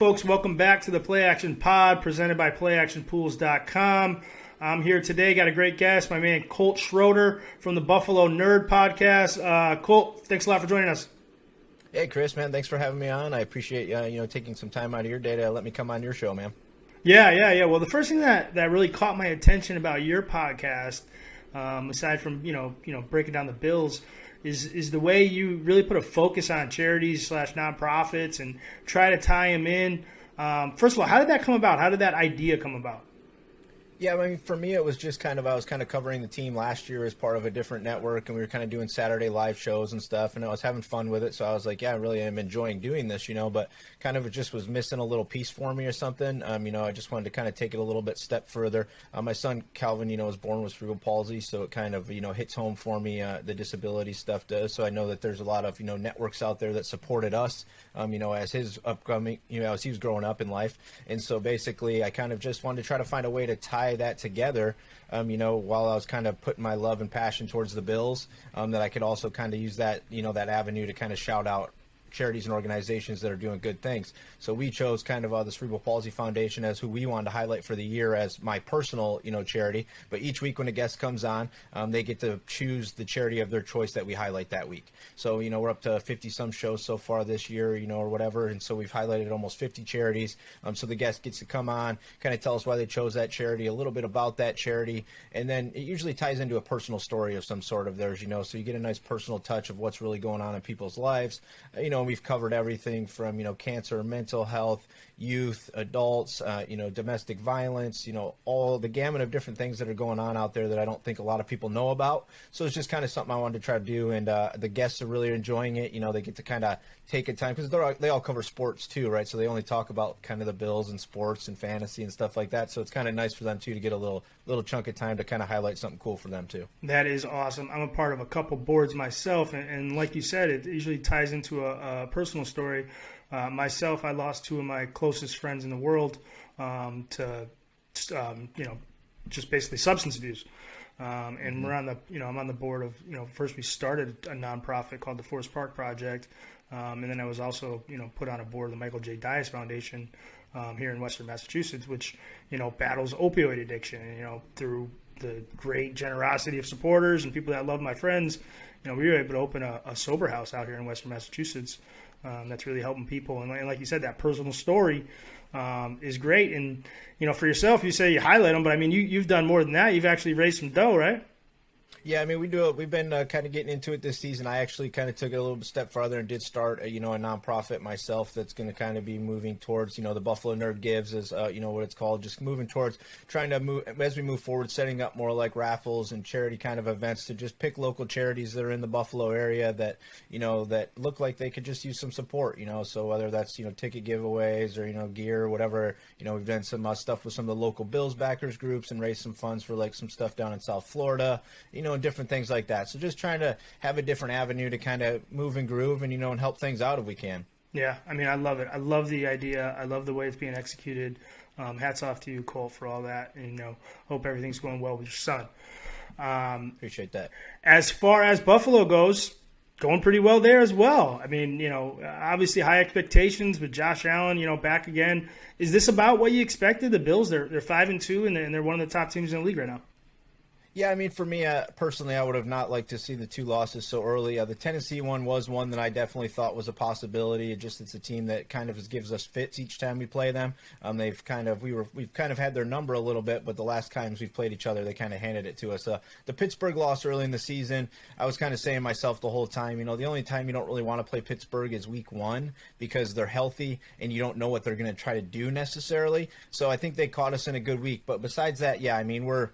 Folks, welcome back to the Play Action Pod presented by PlayActionPools.com. I'm here today. Got a great guest, my man Colt Schroeder from the Buffalo Nerd Podcast. Colt, thanks a lot for joining us. Hey, Chris, man, thanks for having me on. I appreciate taking some time out of your day to let me come on your show, man. Yeah. Well, the first thing that really caught my attention about your podcast, aside from breaking down the bills, is the way you really put a focus on charities / nonprofits and try to tie them in. First of all, how did that come about? How did that idea come about? Yeah, I mean, for me, it was just I was covering the team last year as part of a different network, and we were kind of doing Saturday live shows and stuff, and I was having fun with it, so I was like, yeah, I really am enjoying doing this, but kind of it just was missing a little piece for me or something. I just wanted to kind of take it a little bit step further. My son, Calvin, was born with cerebral palsy, so it kind of, hits home for me, the disability stuff does, so I know that there's a lot of, networks out there that supported us, as his upcoming, as he was growing up in life, and so basically I kind of just wanted to try to find a way to tie that together, while I was kind of putting my love and passion towards the Bills, that I could also kind of use that, that avenue to kind of shout out charities and organizations that are doing good things. So we chose kind of the Cerebral Palsy Foundation as who we wanted to highlight for the year as my personal, charity. But each week when a guest comes on, they get to choose the charity of their choice that we highlight that week. So, we're up to 50 some shows so far this year, or whatever. And so we've highlighted almost 50 charities. So the guest gets to come on, kind of tell us why they chose that charity, a little bit about that charity. And then it usually ties into a personal story of some sort of theirs, so you get a nice personal touch of what's really going on in people's lives. We've covered everything from, cancer, mental health, youth, adults, domestic violence, all the gamut of different things that are going on out there that I don't think a lot of people know about. So it's just kind of something I wanted to try to do. And the guests are really enjoying it. They get to kind of take a time because they all cover sports too, right? So they only talk about kind of the Bills and sports and fantasy and stuff like that. So it's kind of nice for them too to get a little chunk of time to kind of highlight something cool for them too. That is awesome. I'm a part of a couple boards myself. And like you said, it usually ties into a personal story. Myself, I lost two of my closest friends in the world to, just basically substance abuse. And we're on the, I'm on the board of, first we started a nonprofit called the Forest Park Project. And then I was also, put on a board of the Michael J. Dias Foundation here in Western Massachusetts, which, battles opioid addiction. And, through the great generosity of supporters and people that love my friends, we were able to open a sober house out here in Western Massachusetts. That's really helping people. And like you said, that personal story is great. And, for yourself, you say you highlight them, but I mean, you've done more than that. You've actually raised some dough, right? Yeah, I mean, we've been kind of getting into it this season. I actually kind of took it a little step farther and did start, a nonprofit myself that's going to kind of be moving towards, the Buffalo Nerd Gives is, what it's called, just moving towards trying to move, as we move forward, setting up more like raffles and charity kind of events to just pick local charities that are in the Buffalo area that, that look like they could just use some support, so whether that's, ticket giveaways or, gear or whatever, we've done some stuff with some of the local Bills backers groups and raised some funds for like some stuff down in South Florida, and different things like that. So just trying to have a different avenue to kind of move and groove and, and help things out if we can. Yeah, I mean, I love it. I love the idea. I love the way it's being executed. Hats off to you, Colt, for all that. And, hope everything's going well with your son. Appreciate that. As far as Buffalo goes, going pretty well there as well. I mean, obviously high expectations with Josh Allen, back again. Is this about what you expected? The Bills, they're 5-2, and they're one of the top teams in the league right now. Yeah, I mean, for me, personally, I would have not liked to see the two losses so early. The Tennessee one was one that I definitely thought was a possibility. It's a team that kind of gives us fits each time we play them. We've kind of had their number a little bit, but the last times we've played each other, they kind of handed it to us. The Pittsburgh loss early in the season, I was kind of saying to myself the whole time, the only time you don't really want to play Pittsburgh is week 1 because they're healthy and you don't know what they're going to try to do necessarily. So I think they caught us in a good week. But besides that, yeah, I mean, we're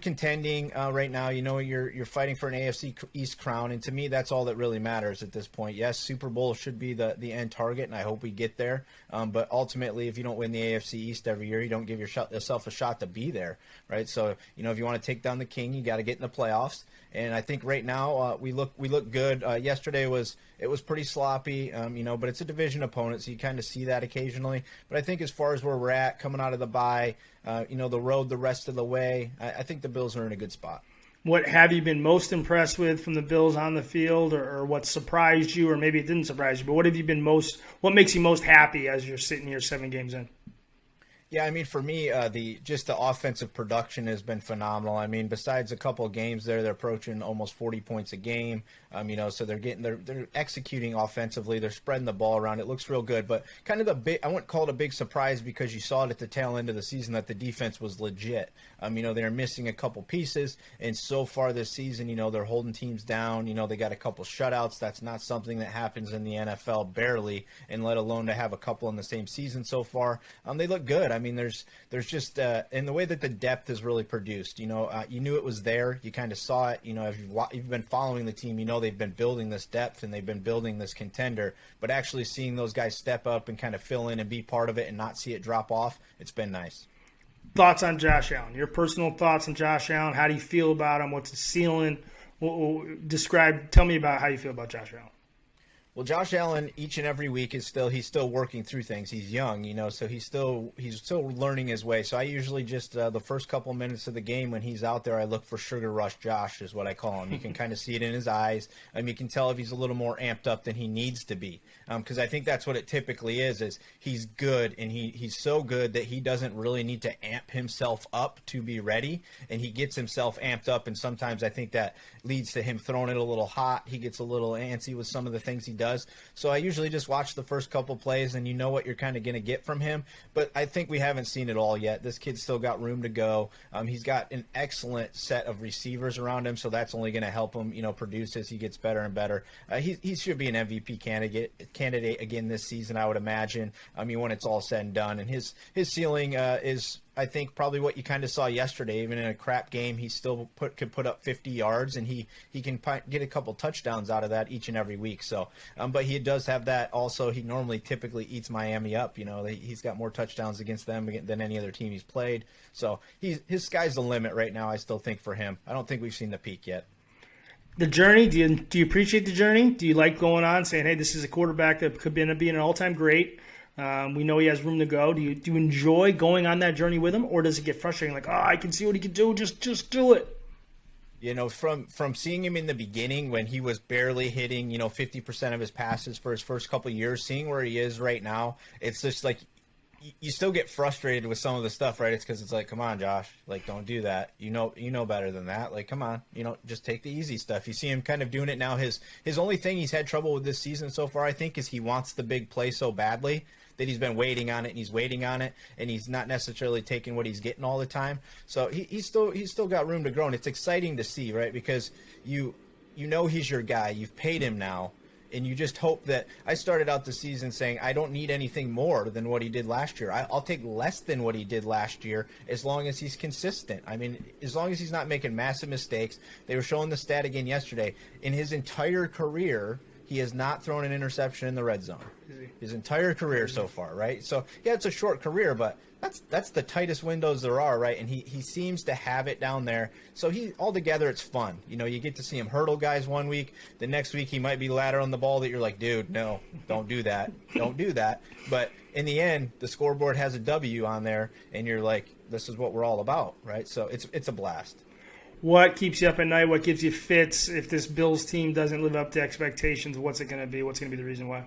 contending right now. You're fighting for an AFC East crown, and to me, that's all that really matters at this point. Yes, Super Bowl should be the end target, and I hope we get there. But ultimately, if you don't win the AFC East every year, you don't give yourself a shot to be there, right? So, if you want to take down the king, you got to get in the playoffs. And I think right now we look good. Yesterday was pretty sloppy, but it's a division opponent, so you kind of see that occasionally. But I think as far as where we're at, coming out of the bye, the road the rest of the way, I think the Bills are in a good spot. What have you been most impressed with from the Bills on the field, or what surprised you, or maybe it didn't surprise you, but what makes you most happy as you're sitting here 7 games in? Yeah, I mean, for me, the offensive production has been phenomenal. I mean, besides a couple of games there, they're approaching almost 40 points a game. So they're executing offensively. They're spreading the ball around. It looks real good. But kind of I wouldn't call it a big surprise because you saw it at the tail end of the season that the defense was legit. They're missing a couple pieces, and so far this season, they're holding teams down. They got a couple shutouts. That's not something that happens in the NFL barely, and let alone to have a couple in the same season so far. They look good. I mean, there's just in the way that the depth is really produced. You knew it was there. You kind of saw it. If you've been following the team, they've been building this depth and they've been building this contender. But actually seeing those guys step up and kind of fill in and be part of it and not see it drop off, it's been nice. Thoughts on Josh Allen? Your personal thoughts on Josh Allen? How do you feel about him? What's his ceiling? Tell me about how you feel about Josh Allen. Well, Josh Allen, each and every week he's still working through things. He's young, so he's still learning his way. So I usually just the first couple minutes of the game when he's out there, I look for Sugar Rush Josh is what I call him. You can kind of see it in his eyes. You can tell if he's a little more amped up than he needs to be, because I think that's what it typically is he's good, and he's so good that he doesn't really need to amp himself up to be ready, and he gets himself amped up, and sometimes I think that leads to him throwing it a little hot. He gets a little antsy with some of the things he does. So I usually just watch the first couple plays, and you know what you're kind of going to get from him. But I think we haven't seen it all yet. This kid's still got room to go. He's got an excellent set of receivers around him, so that's only going to help him, produce as he gets better and better. He should be an MVP candidate again this season, I would imagine. When it's all said and done, and his ceiling is, I think, probably what you kind of saw yesterday. Even in a crap game, he still could put up 50 yards, and he can get a couple touchdowns out of that each and every week. So, but he does have that also. He typically eats Miami up. He's got more touchdowns against them than any other team he's played. So his sky's the limit right now, I still think, for him. I don't think we've seen the peak yet. The journey, do you appreciate the journey? Do you like going on saying, hey, this is a quarterback that could end up being an all-time great? We know he has room to go. Do you enjoy going on that journey with him, or does it get frustrating? Like, I can see what he can do. Just do it. From seeing him in the beginning when he was barely hitting, 50% of his passes for his first couple of years, seeing where he is right now, it's just like you still get frustrated with some of the stuff, right? It's because it's like, come on, Josh, like, don't do that. You know better than that. Like, come on, just take the easy stuff. You see him kind of doing it now. His only thing he's had trouble with this season so far, I think, is he wants the big play so badly that he's been waiting on it, and he's waiting on it, and he's not necessarily taking what he's getting all the time. So he's still got room to grow, and it's exciting to see, right? Because you know he's your guy. You've paid him now, and you just hope that – I started out the season saying I don't need anything more than what he did last year. I'll take less than what he did last year as long as he's consistent. As long as he's not making massive mistakes. They were showing the stat again yesterday. In his entire career – he has not thrown an interception in the red zone. His entire career so far, right? So, yeah, it's a short career, but that's the tightest windows there are, right? And he seems to have it down there. So altogether, it's fun. You get to see him hurdle guys one week. The next week, he might be laddering the ball that you're like, dude, no, don't do that. Don't do that. But in the end, the scoreboard has a W on there, and you're like, this is what we're all about, right? So it's a blast. What keeps you up at night? What gives you fits? If this Bills team doesn't live up to expectations, what's it going to be? What's going to be the reason why?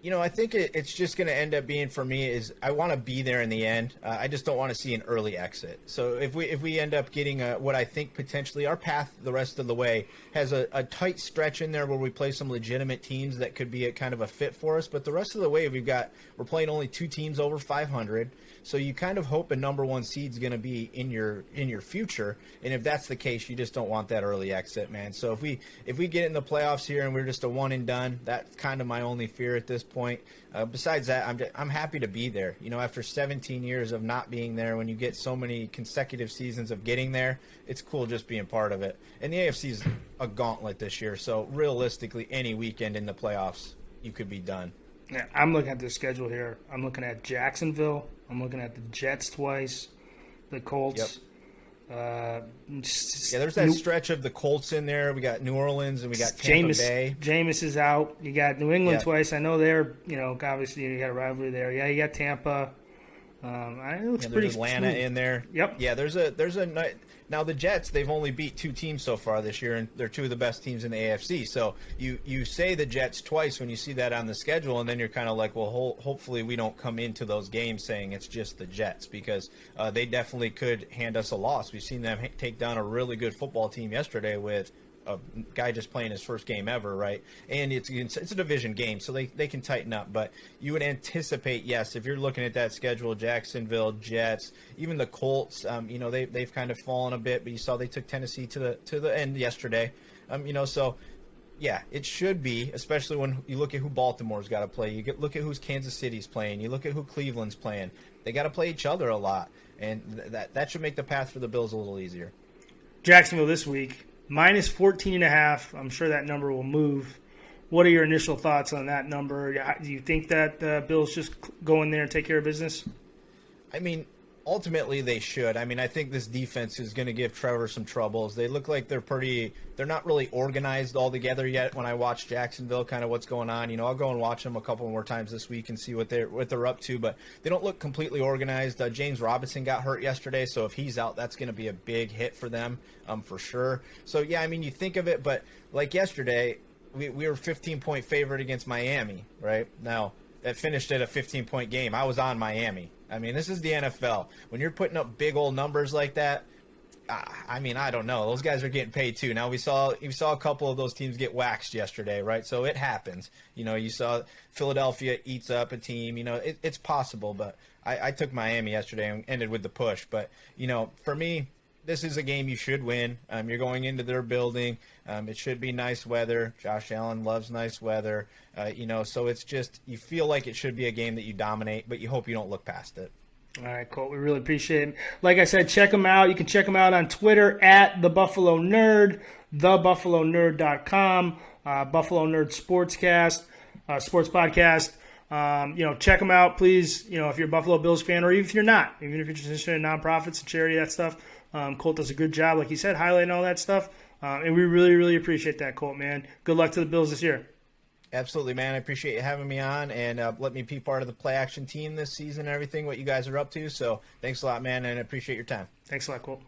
I think it's just going to end up being, for me, is I want to be there in the end. I just don't want to see an early exit. So if we end up getting what I think potentially our path the rest of the way has a tight stretch in there where we play some legitimate teams that could be a kind of a fit for us. But the rest of the way we're playing only 2 teams over 500. So you kind of hope a number 1 seed is going to be in your future, and if that's the case, you just don't want that early exit, man. So if we get in the playoffs here and we're just a one and done, that's kind of my only fear at this point. Besides that, I'm happy to be there. After 17 years of not being there, when you get so many consecutive seasons of getting there, it's cool just being part of it. And the AFC's a gauntlet this year, so realistically, any weekend in the playoffs, you could be done. Yeah, I'm looking at the schedule here. I'm looking at Jacksonville. I'm looking at the Jets twice, the Colts. Yep. There's that stretch of the Colts in there. We got New Orleans and we got Tampa Bay. Jameis is out. You got New England Yep. twice. I know they're, obviously you got a rivalry there. Yeah, you got Tampa. It looks Yeah, pretty there's Atlanta smooth. in there. Yep. Yeah, now the Jets, they've only beat 2 teams so far this year, and they're 2 of the best teams in the AFC. So you say the Jets twice when you see that on the schedule, and then you're kind of like, well, hopefully we don't come into those games saying it's just the Jets, because they definitely could hand us a loss. We've seen them take down a really good football team yesterday with a guy just playing his first game ever, right? And it's a division game, so they can tighten up. But you would anticipate, yes, if you're looking at that schedule, Jacksonville, Jets, even the Colts, they've kind of fallen a bit, but you saw they took Tennessee to the end yesterday. So yeah, it should be, especially when you look at who Baltimore's got to play. Look at who's Kansas City's playing. You look at who Cleveland's playing. They got to play each other a lot, and that should make the path for the Bills a little easier. Jacksonville this week. Minus 14.5. I'm sure that number will move. What are your initial thoughts on that number? Do you think that Bills just go in there and take care of business? I mean, ultimately they should. I mean, I think this defense is going to give Trevor some troubles. They look like they're not really organized all together yet. When I watch Jacksonville, kind of what's going on, I'll go and watch them a couple more times this week and see what they're up to, but they don't look completely organized. James Robinson got hurt yesterday, so if he's out, that's going to be a big hit for them, for sure. So yeah, I mean, you think of it, but like yesterday, we were 15-point favorite against Miami, right? Now, that finished at a 15-point game. I was on Miami. I mean, this is the NFL. When you're putting up big old numbers like that, I mean, I don't know. Those guys are getting paid too. Now we saw a couple of those teams get waxed yesterday, right? So it happens. You saw Philadelphia eats up a team. It's possible, but I took Miami yesterday and ended with the push. But for me, this is a game you should win. You're going into their building. It should be nice weather. Josh Allen loves nice weather. So it's just, you feel like it should be a game that you dominate, but you hope you don't look past it. All right, Colt. We really appreciate it. Like I said, check them out. You can check them out on Twitter at The Buffalo Nerd, thebuffalonerd.com, Buffalo Nerd Sportscast, Sports Podcast. Check them out, please. If you're a Buffalo Bills fan, or even if you're not, even if you're just interested in nonprofits and charity, that stuff, Colt does a good job, like he said, highlighting all that stuff. And we really, really appreciate that, Colt, man. Good luck to the Bills this year. Absolutely, man. I appreciate you having me on and let me be part of the play action team this season and everything, what you guys are up to. So thanks a lot, man, and I appreciate your time. Thanks a lot, Colt.